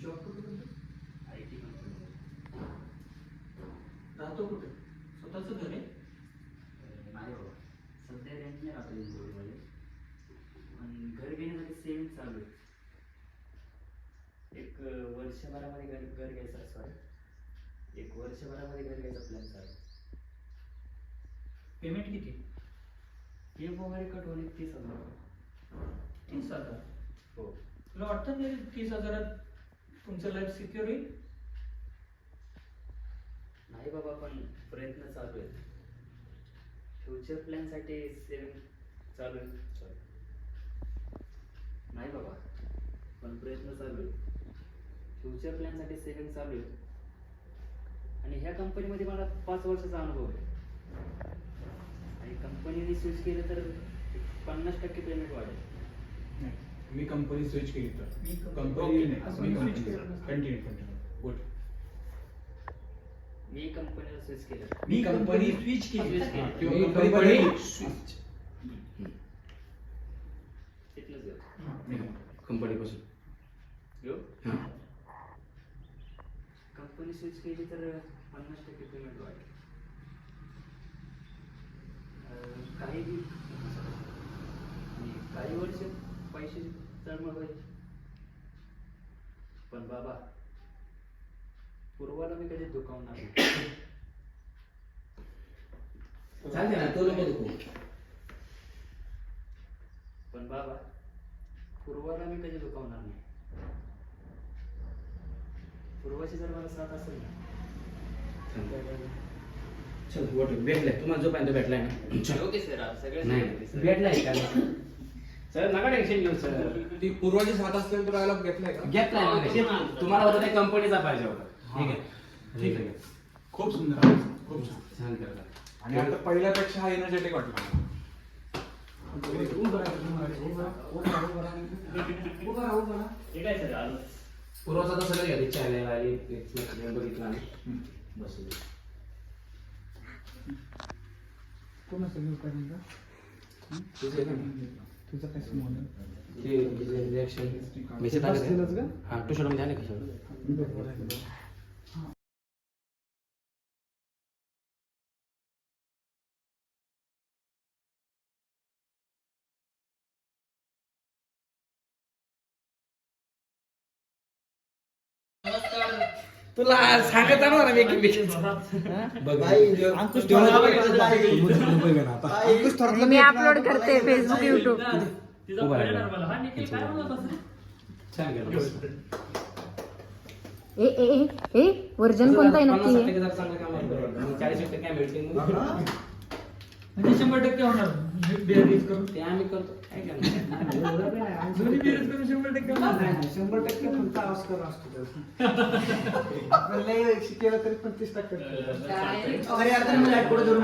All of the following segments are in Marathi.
जॉब कुठे करतो? IT company. राहतो कुठे? स्वतःचं घर आहे? नाही बाबा, सध्या रेंटने राहतो इंदोरमध्ये. आणि घर घेण्यासाठी सेविंग चालू आहे. एक वर्षभरामध्ये घर घ्यायचं. सॉरी, एक वर्षभरामध्ये घर घ्यायचा प्लॅन चालू आहे. पेमेंट किती? PF वगैरे कट होणे 30,000. 30,000. हो. तुला वाटतं नाही 30,000 तुमचं लाईफ सिक्युअर होईल? नाही बाबा, पण प्रयत्न चालू आहेत. फ्युचर प्लॅनसाठी सेविंग चालू आहे. नाही बाबा, पण प्रयत्न चालू आहे. फ्युचर प्लॅनसाठी सेविंग चालू आहे. आणि ह्या कंपनीमध्ये मला 5 वर्षाचा अनुभव आहे. आणि कंपनीने स्विच केलं तर 50% पेमेंट वाढेल. नाही, मी कंपनी स्विच केली तर मी कंपनी okay. असं मी switch कंपनी केलं. Continue good. मी कंपनीला स्विच केलं. मी कंपनी स्विच केली. Switch केली. किंवा मी कंपनी company बदलली. switch. तिथनंच घेऊ. कंपनीपासून घेऊ. हां. कंपनी स्विच केली तर 50% पेमेंट वाढेल. काही आणि काही वर्ष पैसे तळमळ होईल. पण बाबा, पूर्वाला मी कधी दुखावणार नाही. चालते ना, तो नको दुखू. पण बाबा, पूर्वाला मी कधी दुखावणार नाही. पूर्वाची जर मला साथ असेल ना, चल वोट भेटलाय तुम्हाला, जो पर्यंत भेटलाय ना. चल. Okay sir. सगळे नाही भेटलाय का सर, नका टेन्शन घेऊ सर. ती पूर्वाची साथ असलेली तुला याला घेतलाय का? घेतलाय ना. तुम्हाला होता त्या कंपनीचा पाहिजे होता. ठीक आहे, ठीक आहे. खूप सुंदर आवाज, खूप छान. छान करता. आणि आता पहिल्यापेक्षा हा एनर्जेटिक वाटला मला. ठीक आहे सर. आलो. पूर्वाचा तर सगळं घ्या, चॅनल आली बघितलं आणि बसलो. कोणाचं घेऊ का तुझं? तुझं आहे तुझं काय समोर? ते रिॲक्शन मेसेज बसलेलंच का? हां, टू शर्टमध्ये आले का सर? तुला सांगत आलो ना मेकिंग मी अपलोड करते फेसबुक युट्यूब. छान केलं. ए वर्जन कोणता आहे नक्की? 50% चांगलं काम आहे. 40% काय मिळते म्हणजे 100% होणार बेरीज करून. ते आम्ही करतो. काय करणार? दोन्ही बेरीज करून 100% होणार नाही. 100% फक्त आवाज असतो. आपल्याला केलं तरी 35%.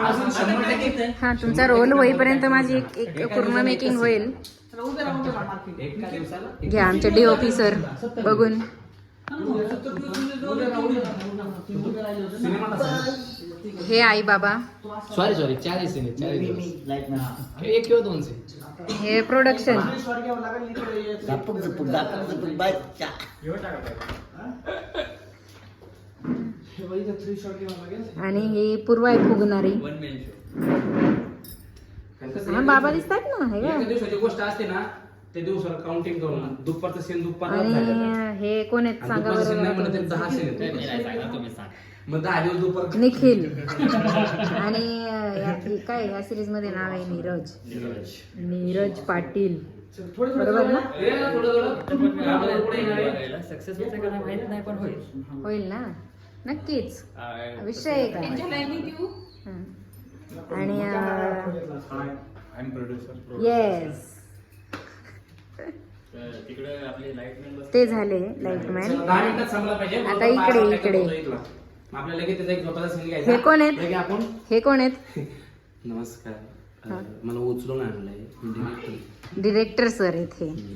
अजून 100% हा, तुमचा रोल होईपर्यंत माझी एक पूर्ण मेकिंग होईल. एका दिवसाला घ्या आमचे DOP सर बघून. हे आई बाबा, सॉरी 4 सीन एक किंवा 2 सीन. हे प्रोडक्शन. आणि ही पूर्व आहे फुगणारी. हा, बाबा दिसतात ना. हे एका काय? दिवसाची गोष्ट असते ना, ते दिवसाला काउंटिंग करून दुपारचं सीन दुपारला झालेलं आहे. आणि हे कोण आहेत सांगा दुपारचं scene नाही म्हणलं बरं. तरी 10 सीन आहेत. तुम्ही सांग. मग 10 दिवस दुपार निखिल. आणि काय या सिरीज मध्ये नाव आहे नीरज पाटील, बरोबर ना? सक्सेस होते का नाही माहित नाही, पण होईल. होईल ना, नक्कीच. विषय आहे का? हं. आणि I'm producer. येस, तिकडे आपले लाईटमॅन बस. ते झाले लाईटमॅन. 10 मिनिटात संपला पाहिजे. आता इकडे. मग आपल्याला लगेच त्याचा एक झोपाचा सीन घ्यायचा. हे कोण आहेत? लगे आपण हे कोण आहेत? नमस्कार. मला उचलून आणलंय डिरेक्टर सर इथे.